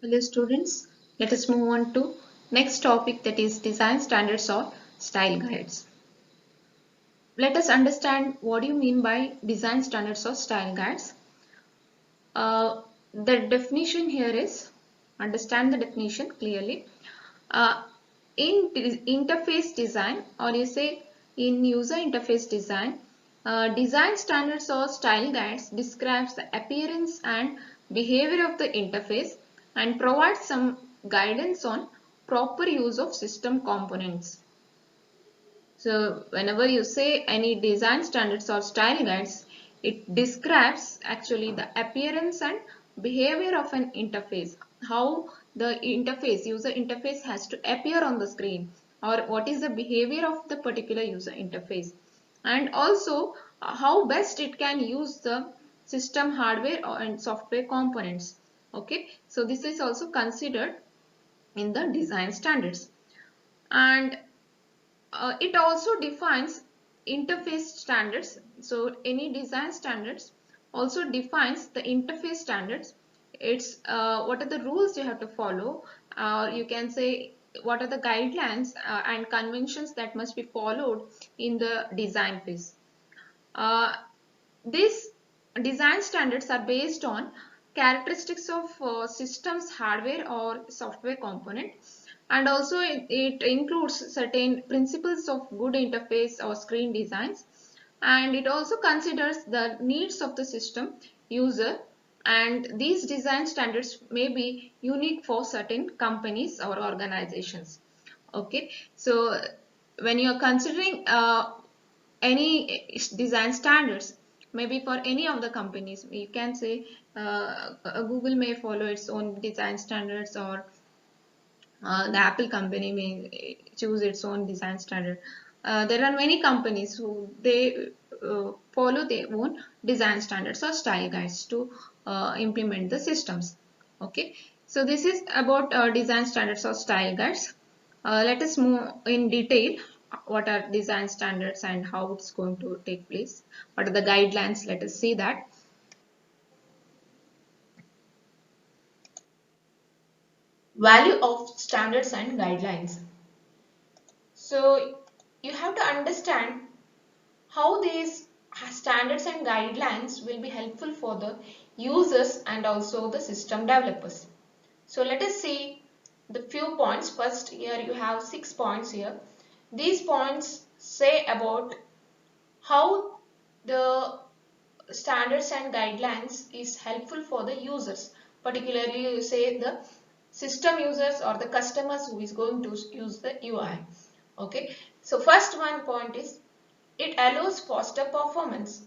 Hello students, let us move on to next topic, that is design standards or style guides. Let us understand what do you mean by design standards or style guides. Uh, the definition here is, understand the definition clearly. Uh, in interface design, or you say in user interface design, design standards or style guides describes the appearance and behavior of the interface and provides some guidance on proper use of system components. So whenever you say any design standards or style guides, it describes actually the appearance and behavior of an interface, how the interface, user interface has to appear on the screen, or what is the behavior of the particular user interface, and also how best it can use the system hardware and software components. Okay, so this is also considered in the design standards. And it also defines interface standards. So any design standards also defines the interface standards. It's what are the rules you have to follow. You can say what are the guidelines and conventions that must be followed in the design phase. Uh, these design standards are based on characteristics of systems hardware or software component, and also it includes certain principles of good interface or screen designs, and it also considers the needs of the system user, and these design standards may be unique for certain companies or organizations. Okay, so when you are considering any design standards, maybe for any of the companies, you can say Google may follow its own design standards, or the Apple company may choose its own design standard. There are many companies who they follow their own design standards or style guides to implement the systems. Okay, so this is about design standards or style guides. Let us move in detail. What are design standards and how it's going to take place? What are the guidelines? Let us see that. Value of standards and guidelines. So you have to understand how these standards and guidelines will be helpful for the users and also the system developers. So let us see the few points. First, here you have 6 points here. These points say about how the standards and guidelines is helpful for the users, particularly you say the system users or the customers who is going to use the UI. Okay, so first one point is it allows faster performance.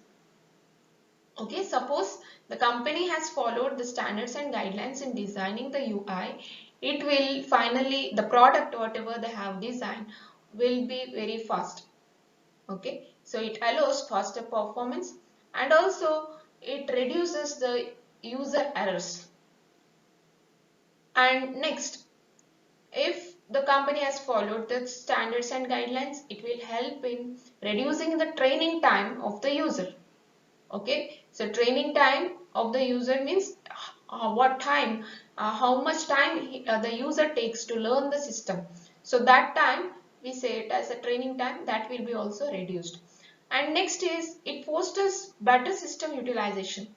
Okay, suppose the company has followed the standards and guidelines in designing the UI, it will finally, the product whatever they have designed will be very fast. Okay, so it allows faster performance, and also it reduces the user errors. And next, if the company has followed the standards and guidelines, it will help in reducing the training time of the user. Okay, so training time of the user means what time, how much time the user takes to learn the system. So that time we say it as a training time, that will be also reduced. And next is it fosters better system utilization.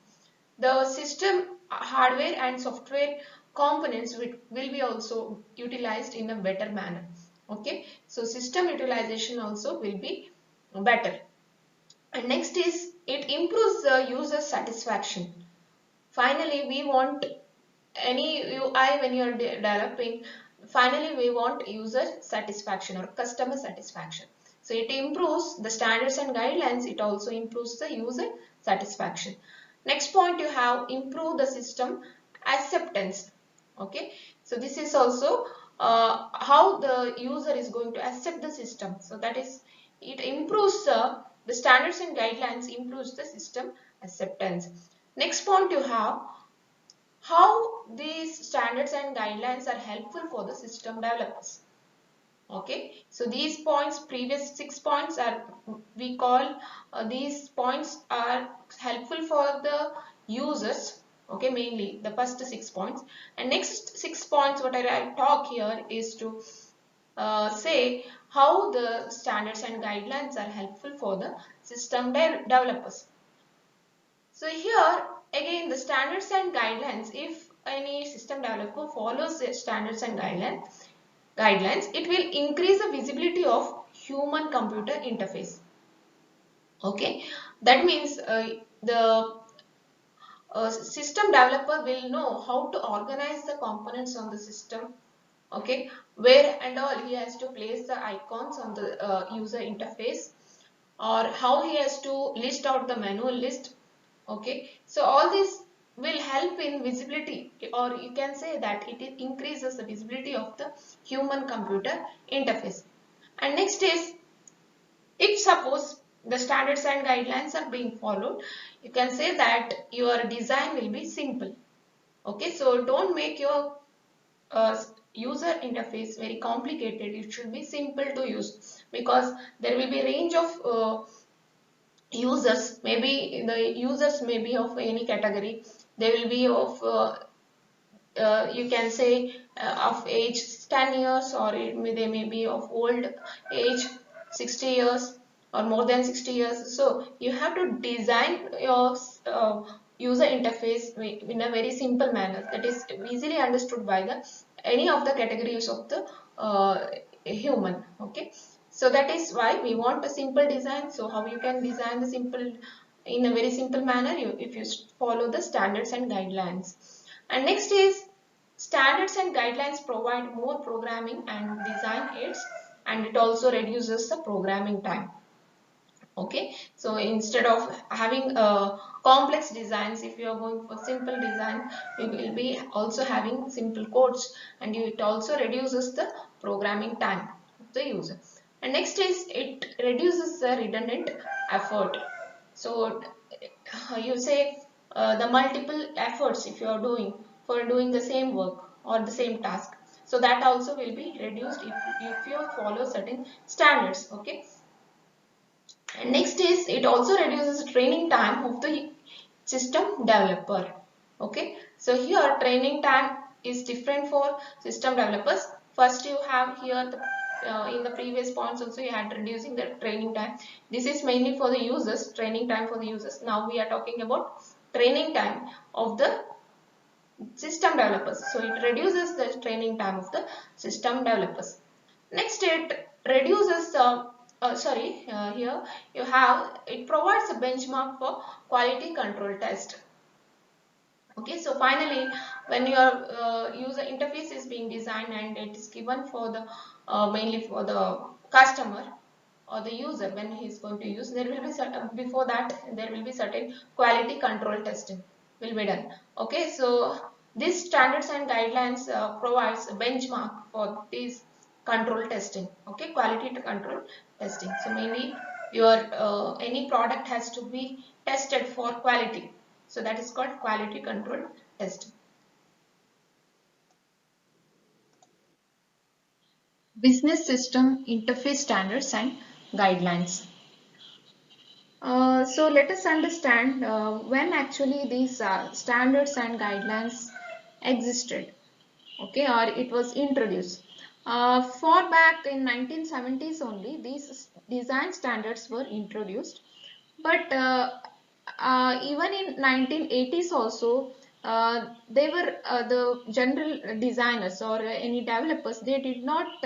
The system hardware and software components will be also utilized in a better manner. Okay, so system utilization also will be better. And next is it improves the user satisfaction. Finally, we want any UI when you are developing, finally we want user satisfaction or customer satisfaction. So it improves the standards and guidelines, it also improves the user satisfaction. Next point you have improve the system acceptance. Okay, so this is also how the user is going to accept the system. So that is, it improves the standards and guidelines improves the system acceptance. Next point you have how these standards and guidelines are helpful for the system developers. Okay, so these points, previous 6 points are, we call these points are helpful for the users, Okay, mainly the first 6 points. And next 6 points what I talk here is to say how the standards and guidelines are helpful for the system developers. So here again the standards and guidelines, if any system developer follows the standards and guidelines, it will increase the visibility of human computer interface. Okay, that means the system developer will know how to organize the components on the system. Okay, where and all he has to place the icons on the user interface, or how he has to list out the manual list. Okay, so all this will help in visibility, or you can say that it increases the visibility of the human computer interface. And next is, if suppose the standards and guidelines are being followed, you can say that your design will be simple. Okay, so don't make your uh, user interface very complicated. It should be simple to use, because there will be range of users. Maybe the users may be of any category. They will be of you can say of age 10 years, or they may be of old age 60 years or more than 60 years. So you have to design your user interface in a very simple manner that is easily understood by the any of the categories of the human. Okay, so that is why we want a simple design. So how you can design the simple in a very simple manner, if you follow the standards and guidelines. And next is, standards and guidelines provide more programming and design aids, and it also reduces the programming time. Okay, so instead of having complex designs, if you are going for simple design, you will be also having simple codes, and it also reduces the programming time of the user. And next is, it reduces the redundant effort. So you say the multiple efforts if you are doing for doing the same work or the same task, so that also will be reduced if you follow certain standards. Okay, and next is, it also reduces training time of the system developer. Okay, so here training time is different for system developers. First you have here the in the previous points also you had reducing the training time. This is mainly for the users, training time for the users. Now we are talking about training time of the system developers. So it reduces the training time of the system developers. Next, it reduces here you have, it provides a benchmark for quality control test. Okay, so finally, when your user interface is being designed and it is given for the mainly for the customer or the user, when he is going to use, there will be certain, before that there will be certain quality control testing will be done. Okay, so these standards and guidelines provides a benchmark for these control testing. Okay, quality to control testing. So mainly your any product has to be tested for quality, so that is called quality control testing. Business system interface standards and guidelines. So let us understand when actually these standards and guidelines existed, okay, or it was introduced. For back in 1970s only, these design standards were introduced, but even in 1980s also, they were the general designers or any developers, they did not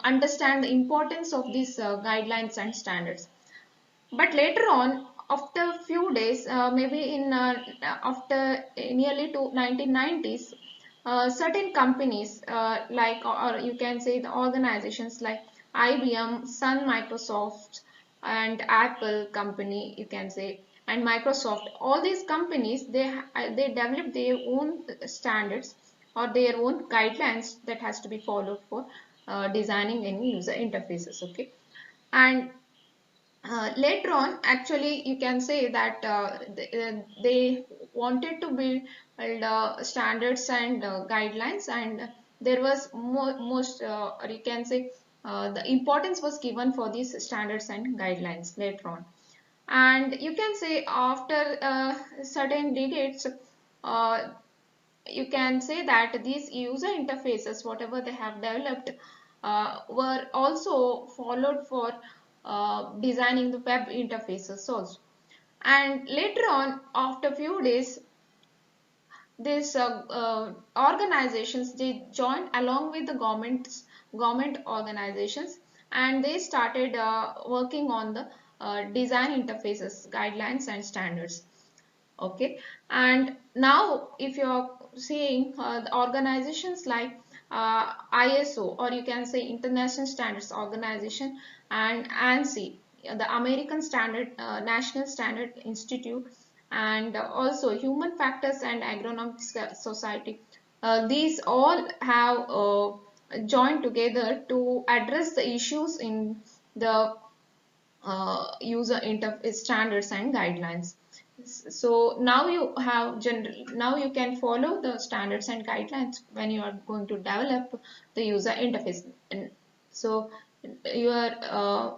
understand the importance of these guidelines and standards. But later on, after a few days, maybe in after nearly to 1990s, certain companies like, or you can say the organizations like IBM, Sun Microsoft, and Apple company, you can say, and Microsoft, all these companies, they develop their own standards or their own guidelines that has to be followed for designing any user interfaces. Okay, and later on, actually, you can say that they wanted to build standards and guidelines, and there was most, or you can say, the importance was given for these standards and guidelines later on. And you can say after certain decades, uh, you can say that these user interfaces, whatever they have developed, were also followed for designing the web interfaces also. And later on, after few days, these organizations, they joined along with the government organizations, and they started working on the design interfaces guidelines and standards. Okay, and now if you're seeing the organizations like ISO, or you can say International Standards Organization, and ANSI, the American Standard National Standard Institute, and also Human Factors and Agronomic Society, these all have joined together to address the issues in the user interface standards and guidelines. So now you have now you can follow the standards and guidelines when you are going to develop the user interface. And so you are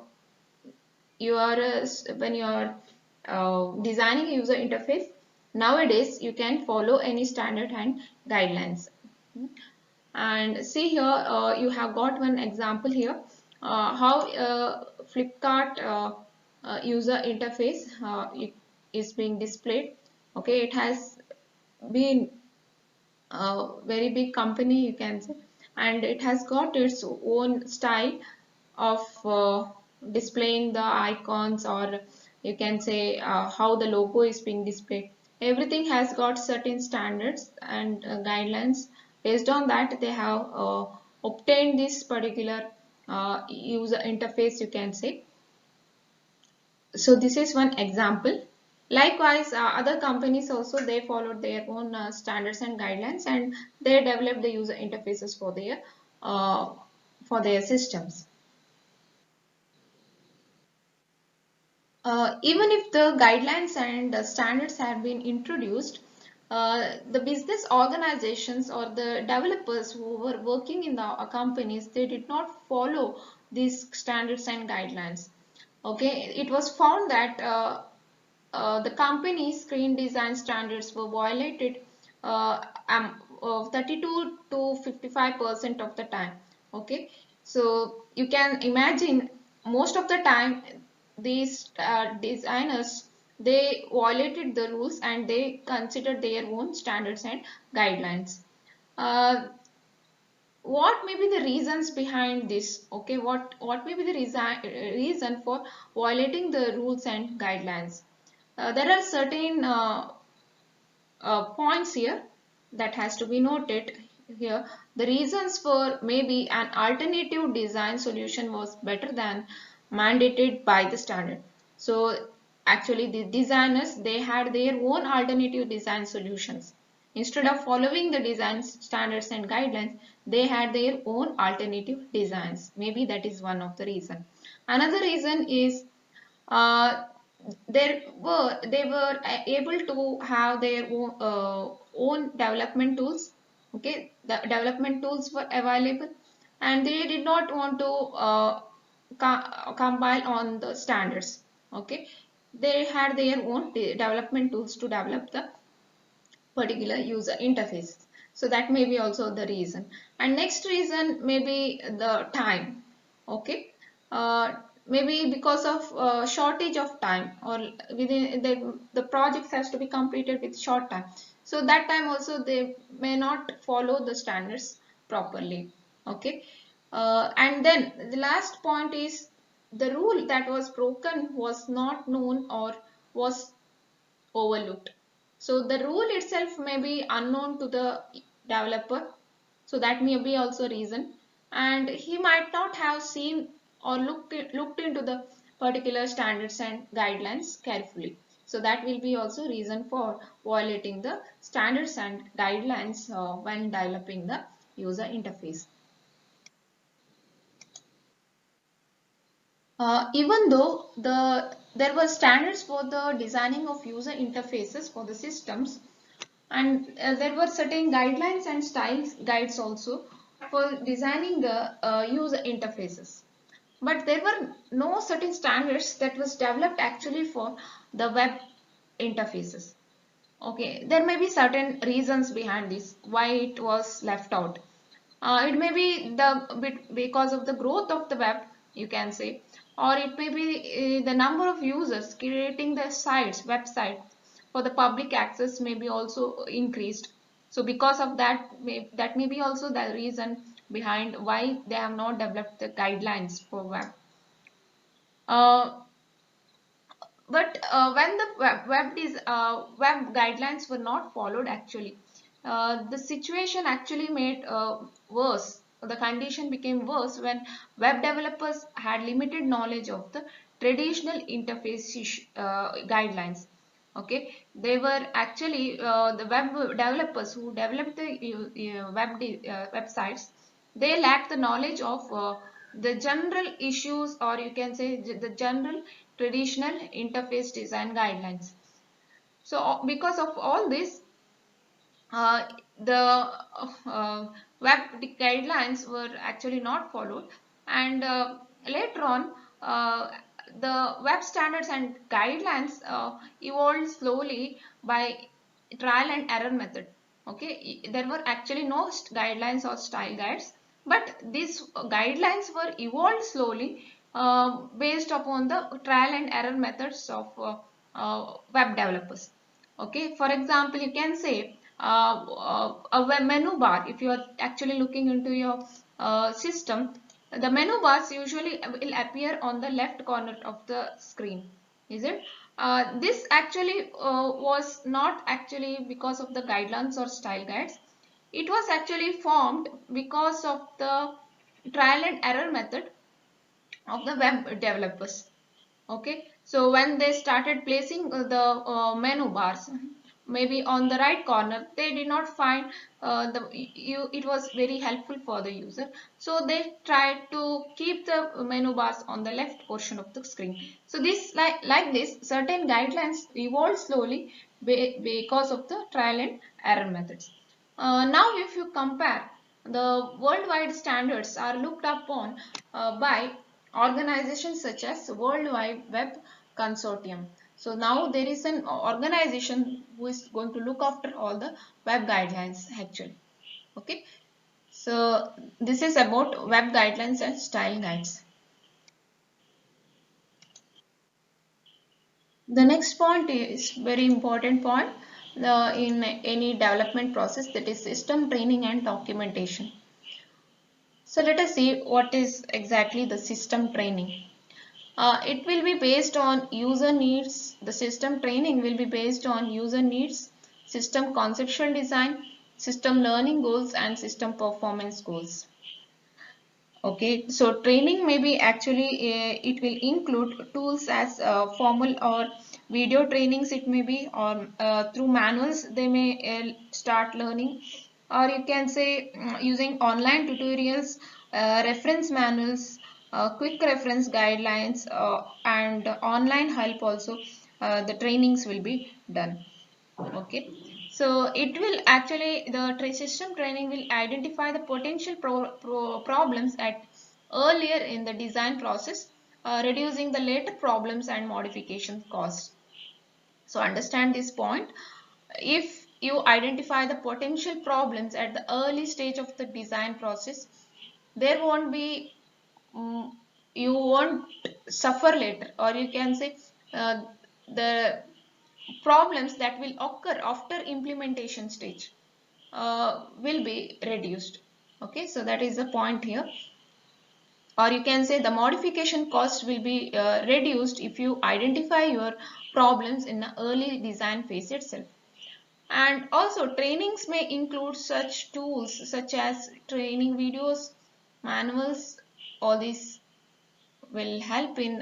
when you are designing a user interface, nowadays you can follow any standard and guidelines. And see here, you have got one example here, how Flipkart user interface is being displayed. Okay, it has been a very big company, you can say, and it has got its own style of displaying the icons, or you can say how the logo is being displayed. Everything has got certain standards and guidelines. Based on that, they have obtained this particular user interface, you can say. So this is one example. Likewise, other companies also, they followed their own standards and guidelines, and they developed the user interfaces uh, for their systems. Even if the guidelines and standards have been introduced, the business organizations or the developers who were working in the companies, they did not follow these standards and guidelines. Okay, it was found that the company's screen design standards were violated 32 to 55% of the time. Okay, so you can imagine, most of the time these designers, they violated the rules and they considered their own standards and guidelines. Uh, what may be the reasons behind this? Okay, what may be the reason for violating the rules and guidelines? There are certain points here that has to be noted here. The reasons for maybe an alternative design solution was better than mandated by the standard. So actually the designers, they had their own alternative design solutions. Instead of following the design standards and guidelines, they had their own alternative designs. Maybe that is one of the reason. Another reason is uh, they were able to have their own development tools. Okay, the development tools were available, and they did not want to compile on the standards. Okay, they had their own development tools to develop the particular user interface. So that may be also the reason. And next reason may be the time. Okay, maybe because of shortage of time, or within the projects has to be completed with short time. So that time also they may not follow the standards properly. Okay, and then the last point is, the rule that was broken was not known or was overlooked. So the rule itself may be unknown to the developer. So that may be also a reason. And he might not have seen or looked into the particular standards and guidelines carefully. So that will be also reason for violating the standards and guidelines when developing the user interface. Even though there were standards for the designing of user interfaces for the systems, and there were certain guidelines and styles guides also for designing the user interfaces, but there were no certain standards that was developed actually for the web interfaces. Okay, there may be certain reasons behind this, why it was left out. It may be because of the growth of the web, you can say, or it may be the number of users creating the website for the public access may be also increased. So because of that, that may be also the reason behind why they have not developed the guidelines for web. Uh, but when the web guidelines were not followed, actually, the situation actually made worse. The condition became worse when web developers had limited knowledge of the traditional interface guidelines. Okay, they were actually the web developers who developed the websites. They lacked the knowledge of the general issues, or you can say the general traditional interface design guidelines. So because of all this, uh, the web guidelines were actually not followed, and later on, uh, the web standards and guidelines evolved slowly by trial and error method. Okay, there were actually no guidelines or style guides, but these guidelines were evolved slowly based upon the trial and error methods of web developers. Okay, for example, you can say a web menu bar. If you are actually looking into your system, the menu bars usually will appear on the left corner of the screen. Is it? This actually was not actually because of the guidelines or style guides. It was actually formed because of the trial and error method of the web developers. Okay, so when they started placing the menu bars maybe on the right corner, they did not find it was very helpful for the user, so they tried to keep the menu bars on the left portion of the screen. So this like this certain guidelines evolved slowly because of the trial and error methods. Now if you compare, the worldwide standards are looked upon by organizations such as World Wide Web Consortium. So now there is an organization who is going to look after all the web guidelines actually. Okay. So this is about web guidelines and style guides. The next point is very important point in any development process, that is system training and documentation. So let us see what is exactly the system training. It will be based on user needs. The system training will be based on user needs, system conceptual design, system learning goals, and system performance goals. Okay, so training may be actually, it will include tools as formal or video trainings, it may be, or through manuals they may start learning, or you can say using online tutorials, reference manuals, quick reference guidelines, and online help also. The trainings will be done. Okay, so it will actually, the system training will identify the potential problems at earlier in the design process, reducing the later problems and modification costs. So understand this point. If you identify the potential problems at the early stage of the design process, there won't be um, you won't suffer later, or you can say the problems that will occur after implementation stage will be reduced. Okay, so that is the point here, or you can say the modification cost will be reduced if you identify your problems in the early design phase itself. And also trainings may include such tools such as training videos, manuals. All these will help in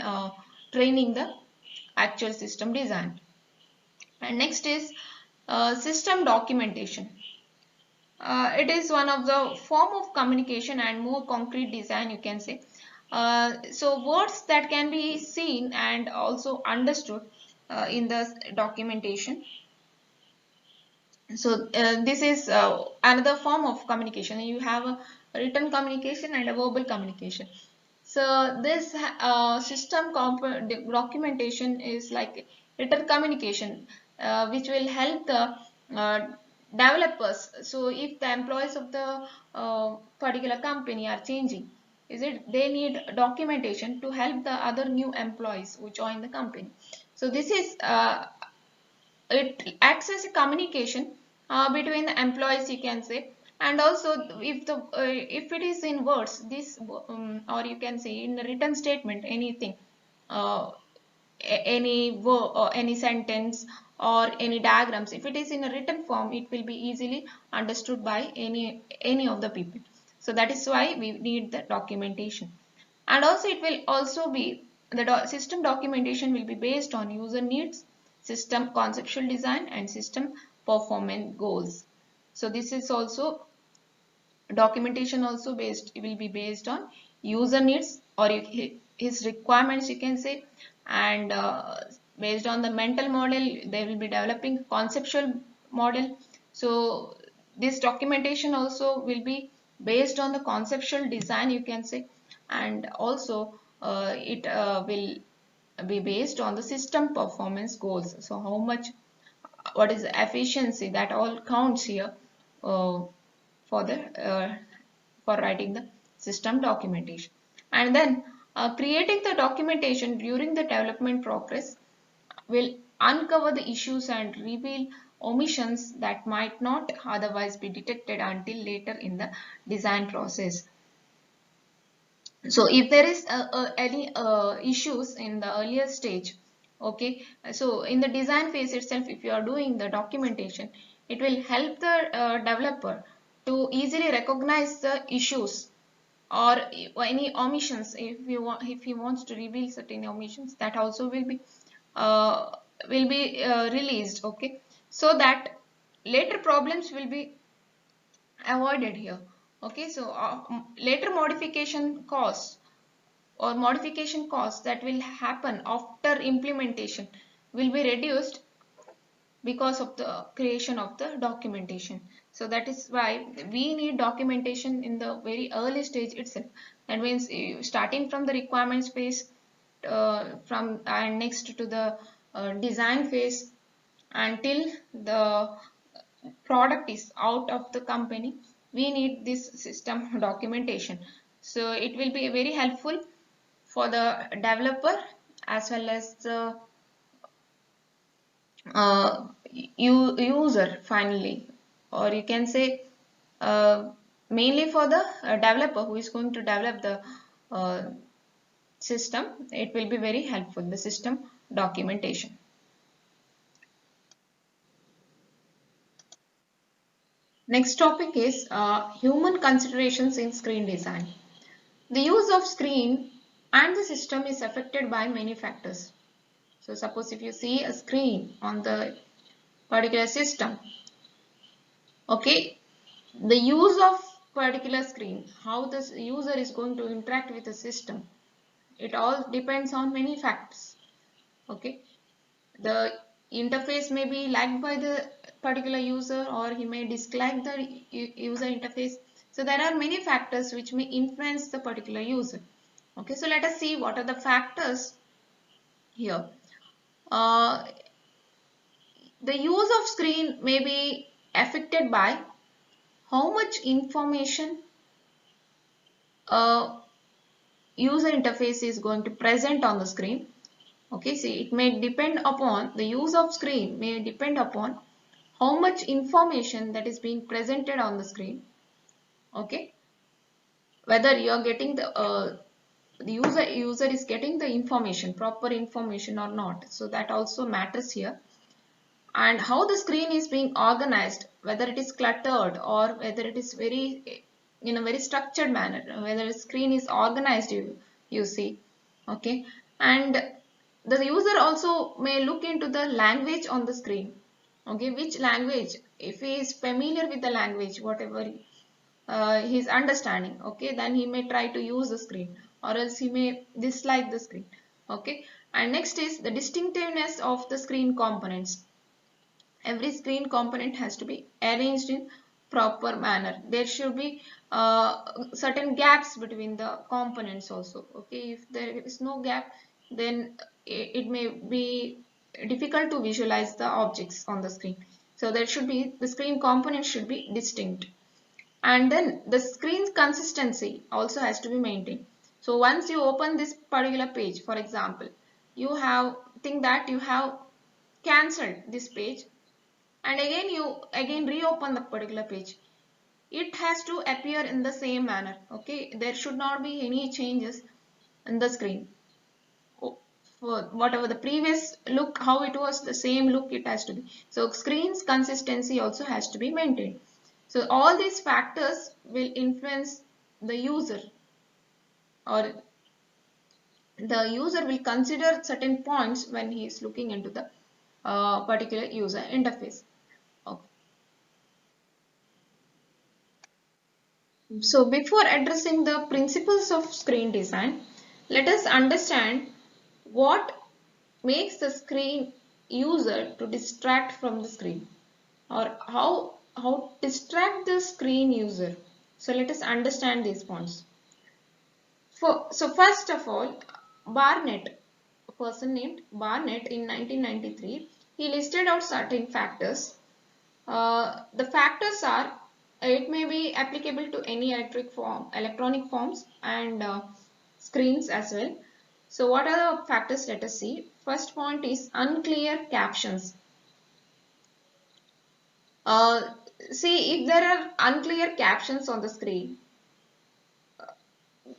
training the actual system design. And next is system documentation. It is one of the form of communication and more concrete design, you can say. So words that can be seen and also understood in the documentation. So this is another form of communication. You have a written communication and a verbal communication. So this system documentation is like written communication. which will help the developers. So if the employees of the particular company are changing, is it they need documentation to help the other new employees who join the company. So this is it acts as a communication between the employees, you can say. And also if it is in words, this or you can say in the written statement, anything, uh, any word or any sentence or any diagrams, if it is in a written form, it will be easily understood by any of the people. So that is why we need the documentation. And also it will also be the system documentation will be based on user needs, system conceptual design, and system performance goals. So this is also documentation also based, it will be based on user needs or his requirements, you can say. And based on the mental model, they will be developing conceptual model. So this documentation also will be based on the conceptual design, you can say. And also it will be based on the system performance goals. So how much, what is the efficiency, that all counts here uh, for the for writing the system documentation. And then creating the documentation during the development progress will uncover the issues and reveal omissions that might not otherwise be detected until later in the design process. So if there is any issues in the earlier stage, okay, so in the design phase itself, if you are doing the documentation, it will help the developer to easily recognize the issues or any omissions. If he wants to reveal certain omissions, that also uh, will be released, okay, so that later problems will be avoided here. Okay, so later modification costs or modification costs that will happen after implementation will be reduced because of the creation of the documentation. So that is why we need documentation in the very early stage itself. That means starting from the requirements phase, from and next to the design phase, until the product is out of the company, we need this system documentation. So it will be very helpful for the developer as well as the user finally, or you can say uh, mainly for the developer who is going to develop the uh, system. It will be very helpful, the system documentation. Next topic is human considerations in screen design. The use of screen and the system is affected by many factors. So suppose if you see a screen on the particular system, okay, the use of particular screen, how the user is going to interact with the system, it all depends on many factors. Okay, the interface may be liked by the particular user or he may dislike the user interface. So there are many factors which may influence the particular user. Okay, so let us see what are the factors here. uh, the use of screen may be affected by how much information uh, user interface is going to present on the screen. Okay, see, it may depend upon the use of screen may depend upon how much information that is being presented on the screen. Okay, whether you are getting the user is getting the information, proper information or not, so that also matters here. And how the screen is being organized, whether it is cluttered or whether it is very in a very structured manner, whether the screen is organized, you see. Okay, and the user also may look into the language on the screen. Okay, which language, if he is familiar with the language, whatever he is understanding, okay, then he may try to use the screen, or else he may dislike the screen. Okay, and next is the distinctiveness of the screen components. Every screen component has to be arranged in proper manner. There should be certain gaps between the components also. Okay, if there is no gap, then it may be difficult to visualize the objects on the screen. So there should be, the screen components should be distinct. And then the screen consistency also has to be maintained. So once you open this particular page, for example, you have, think that you have cancelled this page, and again you reopen the particular page, it has to appear in the same manner. Okay, there should not be any changes in the screen. For whatever the previous look, how it was, the same look it has to be. So screen's consistency also has to be maintained. So all these factors will influence the user, or the user will consider certain points when he is looking into the particular user interface. Okay. So before addressing the principles of screen design, let us understand what makes the screen user to distract from the screen, or how distract the screen user. So let us understand these points. So first of all, Barnett, a person named Barnett in 1993, he listed out certain factors. The factors are, it may be applicable to any electronic forms and screens as well. So what are the factors? Let us see. First point is unclear captions. Uh, See, if there are unclear captions on the screen,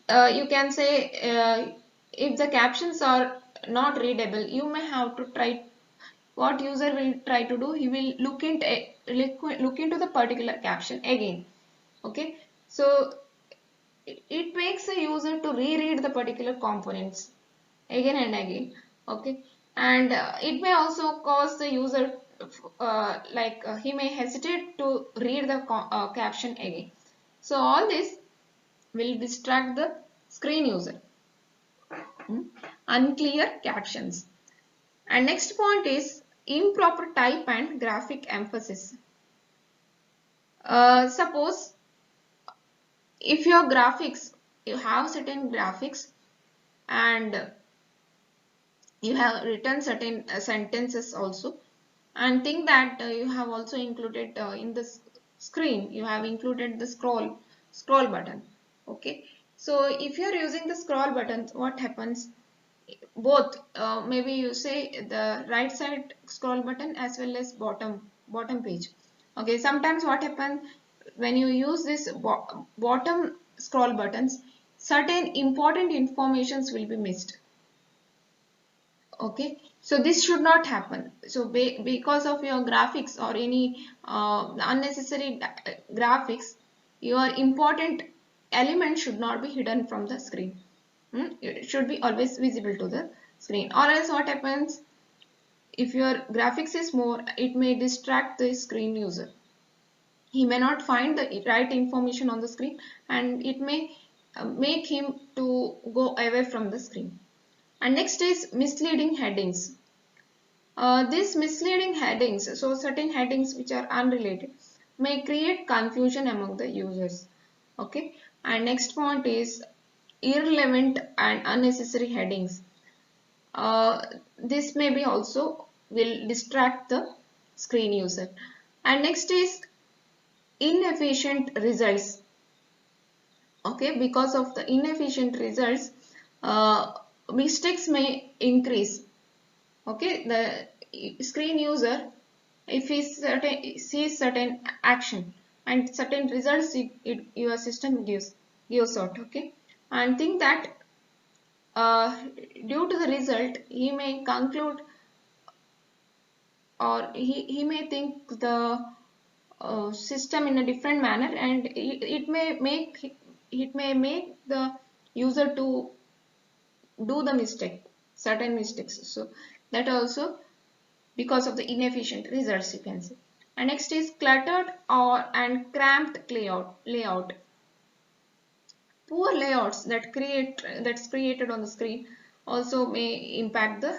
you can say, if the captions are not readable, you may have to try. What user will try to do? He will look into the particular caption again. Okay, so it makes the user to reread the particular components again and again. Okay, and it may also cause the user, he may hesitate to read the caption again. So all this will distract the screen user. Unclear captions. And next point is improper type and graphic emphasis. Suppose if your graphics, you have certain graphics and you have written certain sentences also, and think that you have also included in the screen, you have included the scroll button. Okay, so if you are using the scroll button, what happens? Both, maybe you say the right side scroll button as well as bottom page. Okay, sometimes what happens when you use this bottom scroll buttons, certain important informations will be missed. Okay, so this should not happen. So because of your graphics or any unnecessary graphics, your important element should not be hidden from the screen. It should be always visible to the screen, or else what happens, if your graphics is more, it may distract the screen user. He may not find the right information on the screen, and it may make him to go away from the screen. And next is misleading headings. These misleading headings, so certain headings which are unrelated, may create confusion among the users. Okay, and next point is irrelevant and unnecessary headings. This may be also will distract the screen user. And next is inefficient results. Okay, because of the inefficient results, mistakes may increase. Okay, the screen user, if he sees certain action and certain results, your system gives out. Okay, and think that due to the result, he may conclude, or he may think the system in a different manner, and it may make the user to do the mistake, certain mistakes. So that also because of the inefficient results, you can say. And next is cluttered or and cramped layout. Poor layouts that's created on the screen also may impact the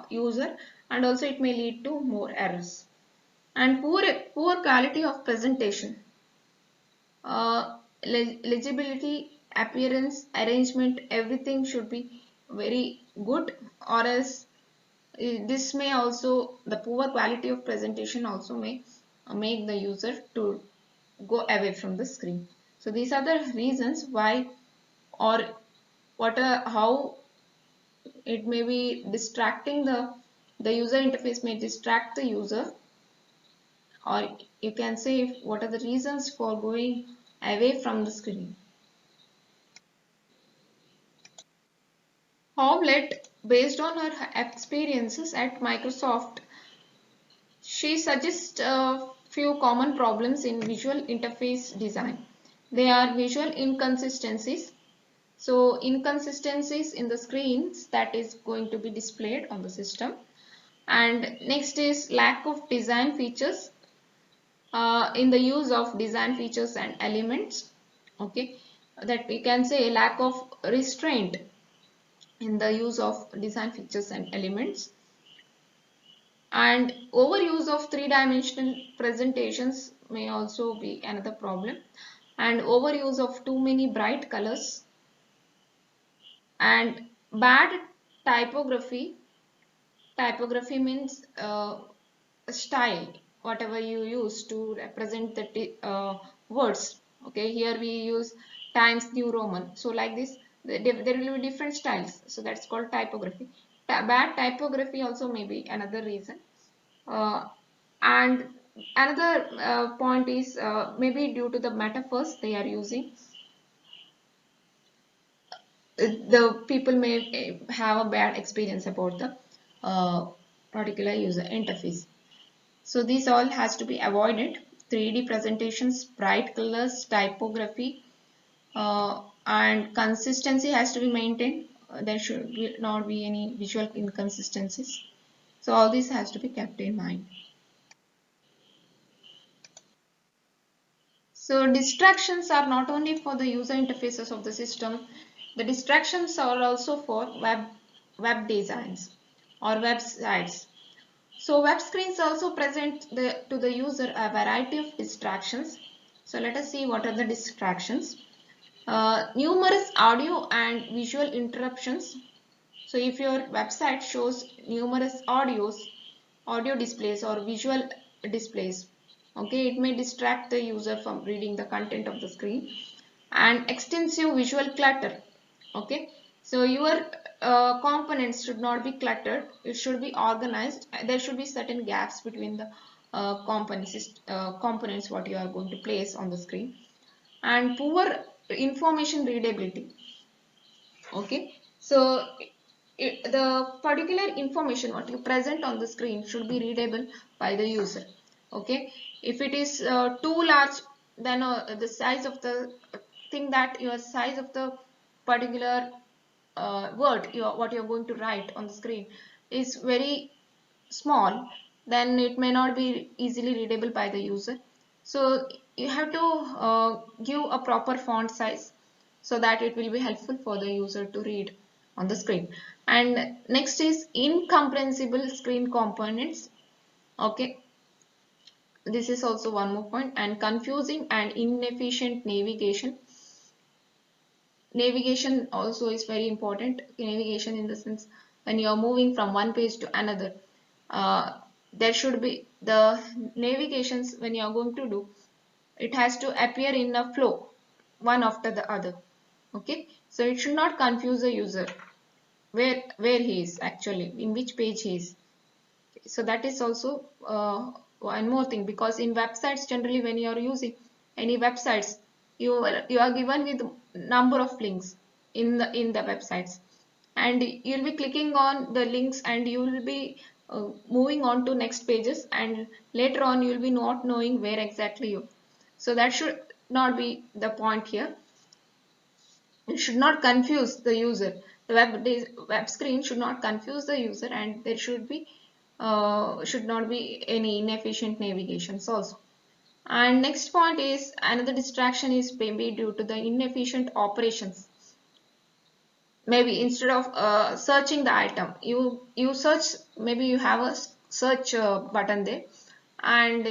user, and also it may lead to more errors. And poor quality of presentation, legibility, appearance, arrangement, everything should be very good, or else This may also, the poor quality of presentation also may make the user to go away from the screen. So these are the reasons why, or how it may be distracting, the user interface may distract the user, or you can say what are the reasons for going away from the screen. Howlett, based on her experiences at Microsoft, she suggests a few common problems in visual interface design. They are visual inconsistencies. So inconsistencies in the screens that is going to be displayed on the system. And next is lack of design features, in the use of design features and elements. Okay, that we can say lack of restraint in the use of design features and elements. And overuse of three-dimensional presentations may also be another problem, and overuse of too many bright colors, and bad typography. Typography means style, whatever you use to represent the words. Okay, here we use Times New Roman. So like this, there will be different styles. So that's called typography. Bad typography also may be another reason. And another point is maybe due to the metaphors they are using. The people may have a bad experience about the particular user interface. So this all has to be avoided. 3D presentations, bright colors, typography, and consistency has to be maintained. There should not be any visual inconsistencies. So all this has to be kept in mind. So distractions are not only for the user interfaces of the system, the distractions are also for web designs or websites. So web screens also present to the user a variety of distractions. So let us see what are the distractions. Numerous audio and visual interruptions. So if your website shows numerous audio displays or visual displays, okay, it may distract the user from reading the content of the screen. And extensive visual clutter. Okay, so your components should not be cluttered, it should be organized. There should be certain gaps between the components what you are going to place on the screen. And poor information readability. Okay, so the particular information what you present on the screen should be readable by the user. Okay, if it is too large, then the size of the thing, that your size of the particular word what you're going to write on the screen is very small, then it may not be easily readable by the user. So you have to give a proper font size so that it will be helpful for the user to read on the screen. And next is incomprehensible screen components. Okay, this is also one more point. And confusing and inefficient navigation. Navigation also is very important. Navigation in the sense when you are moving from one page to another, there should be the navigations when you are going to do, it has to appear in a flow, one after the other. Okay, so it should not confuse the user where he is actually, in which page he is. So that is also one more thing, because in websites generally when you are using any websites, you are given with number of links in the websites, and you'll be clicking on the links and you will be moving on to next pages, and later on you will be not knowing where exactly you. So that should not be the point here. It should not confuse the user. The web screen should not confuse the user, and there should not be any inefficient navigations also. And next point is another distraction is maybe due to the inefficient operations. Maybe instead of searching the item, you search, maybe you have a search button there, and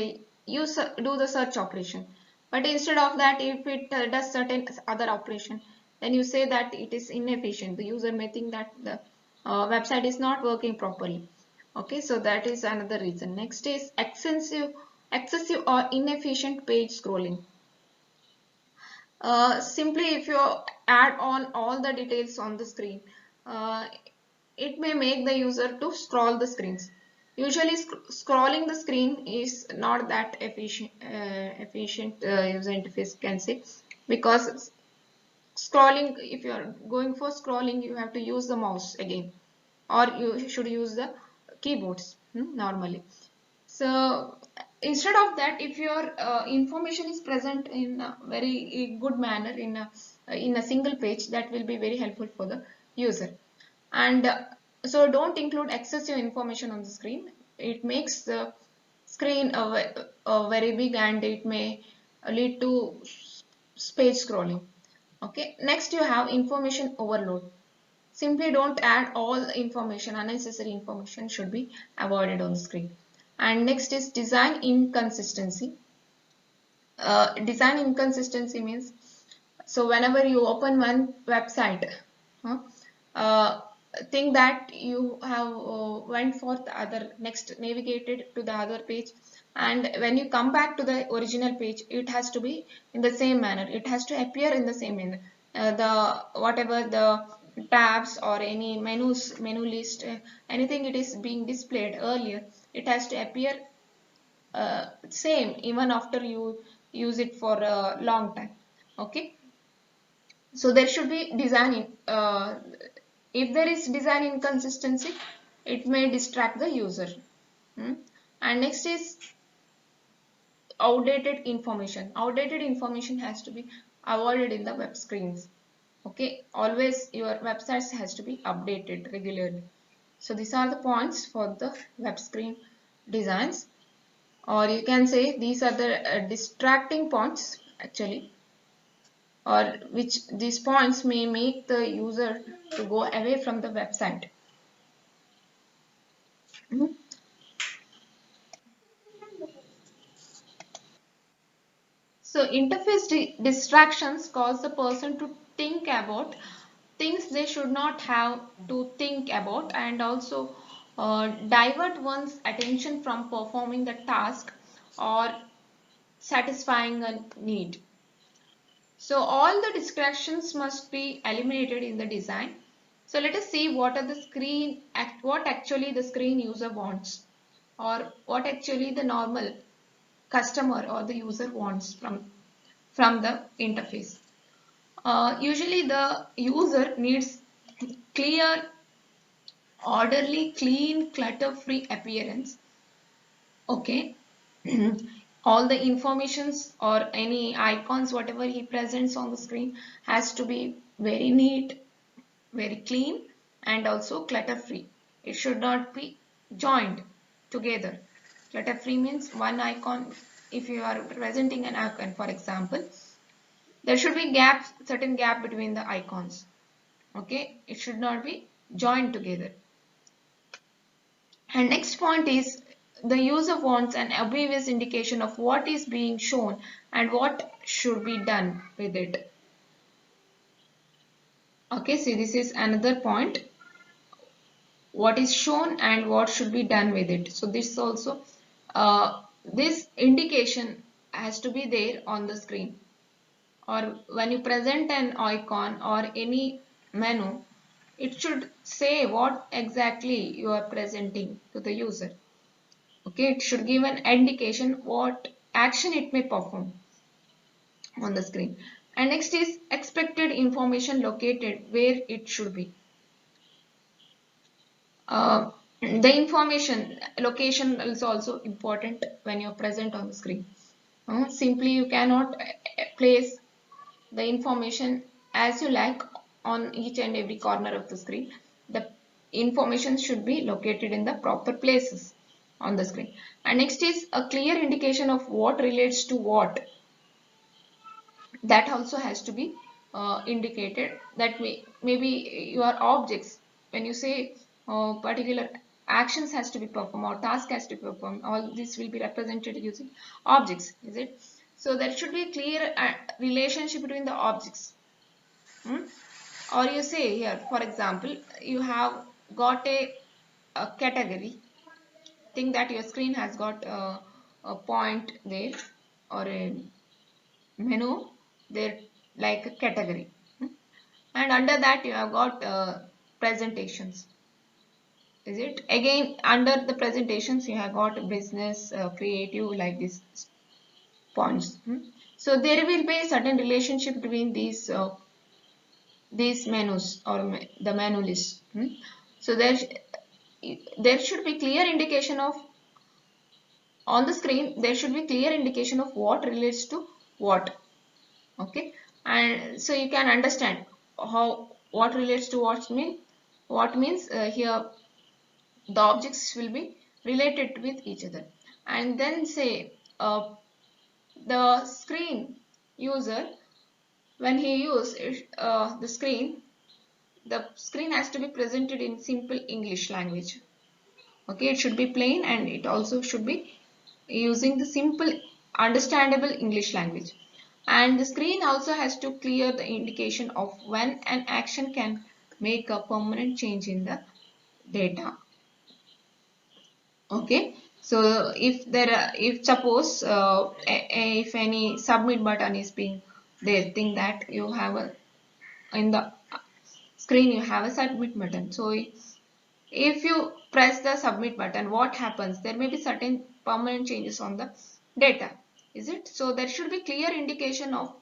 you do the search operation. But instead of that, if it does certain other operation, then you say that it is inefficient. The user may think that the website is not working properly. Okay, so that is another reason. Next is excessive or inefficient page scrolling. Simply if you add on all the details on the screen, uh, it may make the user to scroll the screens. Usually scrolling the screen is not that efficient user interface can say, because scrolling, if you are going for scrolling, you have to use the mouse again, or you should use the keyboards normally. So instead of that, if your information is present in a very good manner in a single page, that will be very helpful for the user. And so don't include excessive information on the screen. It makes the screen very big, and it may lead to page scrolling. Okay, next you have information overload. Simply don't add all information. Unnecessary information should be avoided on the screen. And next is design inconsistency. Design inconsistency means, so whenever you open one website, huh, uh, think that you have went for the other, next navigated to the other page, and when you come back to the original page, it has to be in the same manner. It has to appear in the same manner. The whatever the tabs or any menu list, anything it is being displayed earlier, it has to appear same even after you use it for a long time. Okay, so there should be design if there is design inconsistency, it may distract the user. Hmm? And next is outdated information has to be avoided in the web screens. Okay, always your websites has to be updated regularly. So these are the points for the web screen designs, or you can say these are the distracting points actually, or which these points may make the user to go away from the website. Mhm. So interface distractions cause the person to think about things they should not have to think about, and also divert one's attention from performing the task or satisfying a need. So all the distractions must be eliminated in the design. So let us see what are the what actually the screen user wants, or what actually the normal customer or the user wants from the interface. Usually the user needs clear, orderly, clean, clutter-free appearance. Okay. All the informations or any icons, whatever he presents on the screen, has to be very neat, very clean, and also clutter free. It should not be joined together. Clutter free means one icon, if you are presenting an icon, for example, there should be gaps, certain gap between the icons. Okay, it should not be joined together. And next point is, the user wants an obvious indication of what is being shown and what should be done with it. Okay, so this is another point, what is shown and what should be done with it. So this also, this indication has to be there on the screen, or when you present an icon or any menu, it should say what exactly you are presenting to the user. Okay, it should give an indication what action it may perform on the screen. And next is expected information located where it should be. The information location is also important when you're present on the screen. Simply you cannot place the information as you like on each and every corner of the screen. The information should be located in the proper places on the screen. And next is a clear indication of what relates to what. That also has to be indicated. That maybe your objects, when you say particular actions has to be performed or task has to be performed, all this will be represented using objects, is it? So there should be a clear relationship between the objects. Hmm? Or you say here, for example, you have got a category, think that your screen has got a point there or a menu there, like a category. And under that you have got presentations. Is it again under the presentations you have got business, creative, like this points. So there will be a certain relationship between these menus or the menu list. So there should be clear indication of, on the screen there should be clear indication of what relates to what. Okay, and so you can understand how what relates to what means here the objects will be related with each other. And then say the screen user, when he use the screen has to be presented in simple English language. Okay, it should be plain and it also should be using the simple understandable English language. And the screen also has to clear the indication of when an action can make a permanent change in the data. Okay, so if suppose if any submit button is being there, think that you have a, in the screen you have a submit button. So if you press the submit button, what happens? There may be certain permanent changes on the data. Is it? So there should be clear indication of,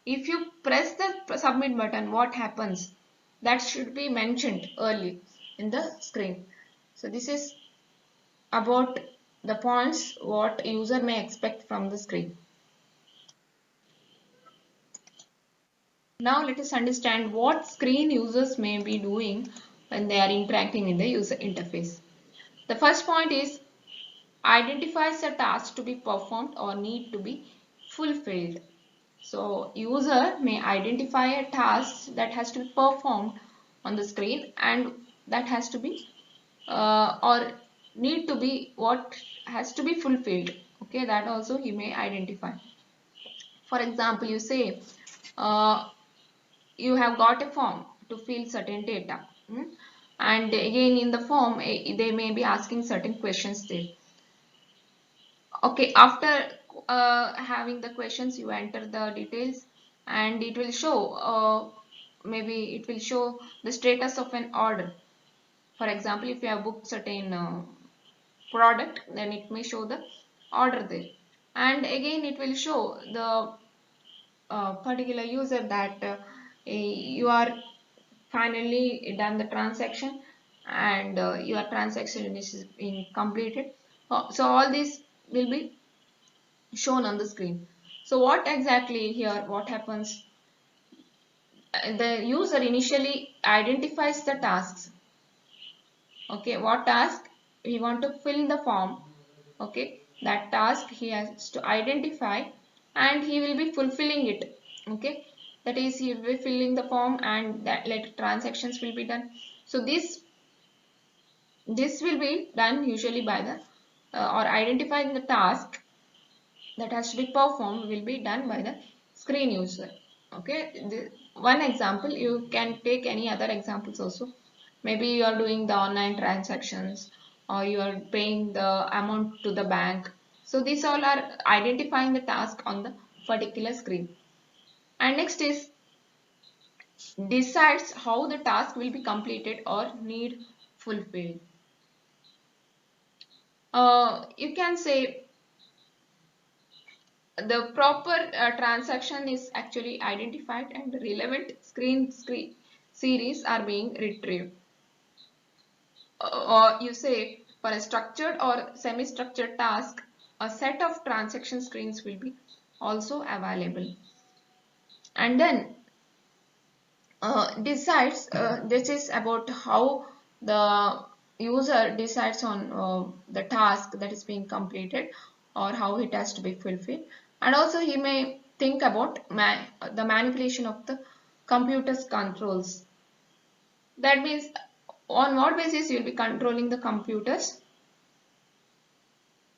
if you press the submit button, what happens? That should be mentioned early in the screen. So this is about the points what user may expect from the screen. Now let us understand what screen users may be doing when they are interacting in the user interface. The first point is identifies a task to be performed or need to be fulfilled. So user may identify a task that has to be performed on the screen and that has to be or need to be what has to be fulfilled. Okay, that also he may identify. For example, you say you have got a form to fill certain data. And again in the form they may be asking certain questions there. Okay, after having the questions you enter the details and it will show maybe it will show the status of an order. For example, if you have booked certain product, then it may show the order there. And again it will show the particular user that you are finally done the transaction and your transaction is being completed. So all these will be shown on the screen. So what exactly here, what happens? The user initially identifies the tasks. Okay, what task we want to fill the form. Okay, that task he has to identify and he will be fulfilling it. Okay, that is he will be filling the form and that later transactions will be done. So this will be done usually by the or identifying the task that has to be performed will be done by the screen user. Okay, one example, you can take any other examples also. Maybe you are doing the online transactions or you are paying the amount to the bank. So these all are identifying the task on the particular screen. And next is decides how the task will be completed or need fulfilled. You can say the proper transaction is actually identified and the relevant screen series are being retrieved. Or you say for a structured or semi-structured task, a set of transaction screens will be also available. And then decides, this is about how the user decides on the task that is being completed or how it has to be fulfilled. And also he may think about the manipulation of the computer's controls. That means on what basis you will be controlling the computers.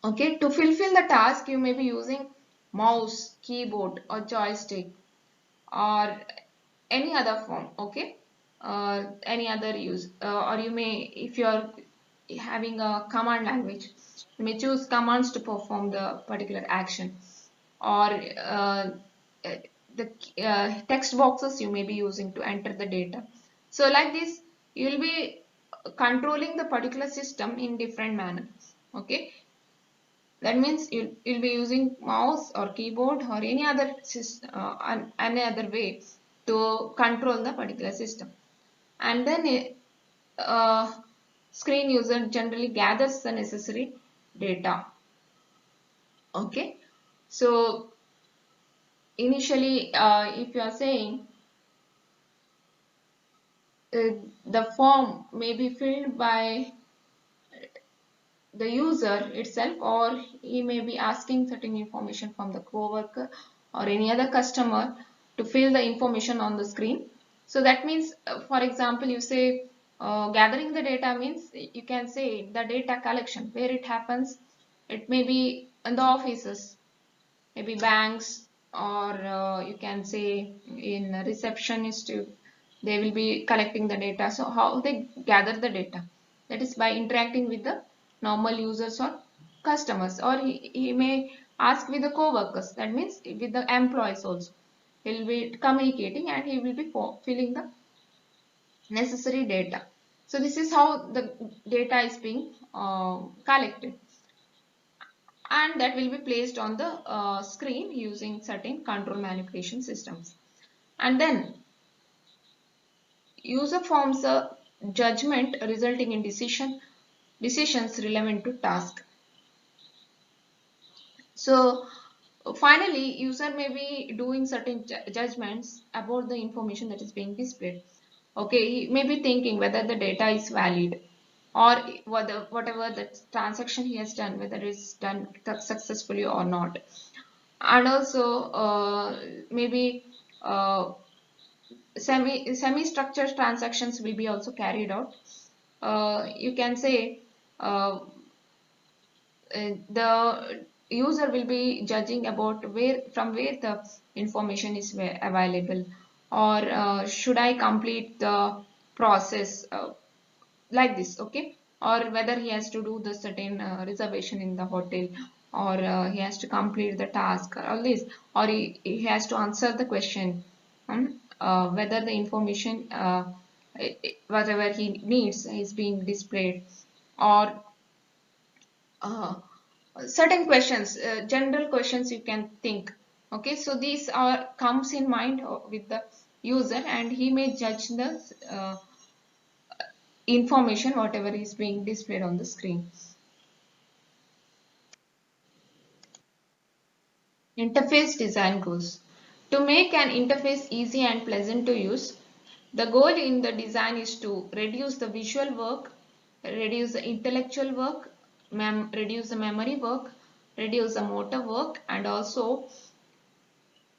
Okay, to fulfill the task you may be using mouse, keyboard or joystick or any other form. Okay, any other use or you may, if you are having a command language. You may choose commands to perform the particular action, or the text boxes you may be using to enter the data. So like this, you will be controlling the particular system in different manner. Okay, that means you'll be using mouse or keyboard or any other way to control the particular system. And then uh, screen user generally gathers the necessary data. Okay, so initially if you are saying uh, the form may be filled by the user itself, or he may be asking certain information from the coworker or any other customer to fill the information on the screen. So that means, for example, you say gathering the data means you can say the data collection where it happens. It may be in the offices, maybe banks, or you can say in a receptionist. They will be collecting the data. So how they gather the data? That is by interacting with the normal users or customers, or he may ask with the co-workers. That means with the employees also. He will be communicating and he will be filling the necessary data. So this is how the data is being collected, and that will be placed on the screen using certain control manipulation systems. And then user forms a judgment resulting in decisions relevant to task. So finally, user may be doing certain judgments about the information that is being displayed. Okay, he may be thinking whether the data is valid, or whether whatever the transaction he has done, whether it's done successfully or not. And also maybe uh, semi structured transactions will be also carried out. You can say uh, the user will be judging about where the information is available, or should I complete the process like this. Okay, or whether he has to do the certain reservation in the hotel, or he has to complete the task, all this, or he has to answer the question, whether the information whatever he needs is being displayed, or uh, certain questions, general questions you can think. Okay, so these are comes in mind with the user, and he may judge the uh, information whatever is being displayed on the screen. Interface design goals. To make an interface easy and pleasant to use, the goal in the design is to reduce the visual work, reduce the intellectual work, reduce the memory work, reduce the motor work, and also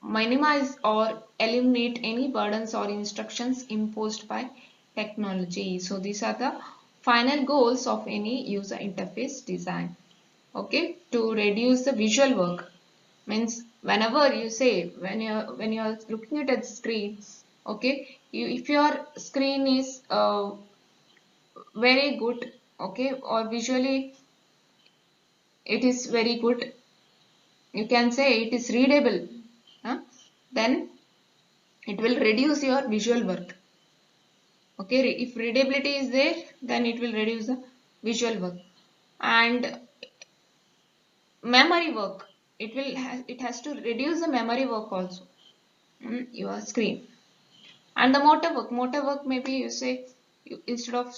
minimize or eliminate any burdens or instructions imposed by technology. So these are the final goals of any user interface design. Okay, to reduce the visual work means whenever you say when you're looking at the screen. Okay, if your screen is very good, okay, or visually it is very good, you can say it is readable, huh? Then it will reduce your visual work. Okay, if readability is there, then it will reduce the visual work. And memory work, it has to reduce the memory work also, your screen. And the motor work maybe you say instead of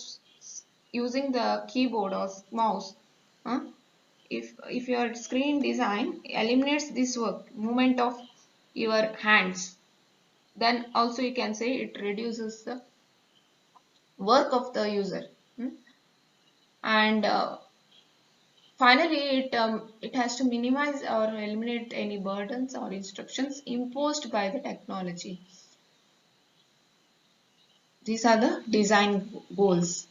using the keyboard or mouse, huh? If your screen design eliminates this work movement of your hands, then also you can say it reduces the work of the user. And finally it has to minimize or eliminate any burdens or instructions imposed by the technology. These are the design goals.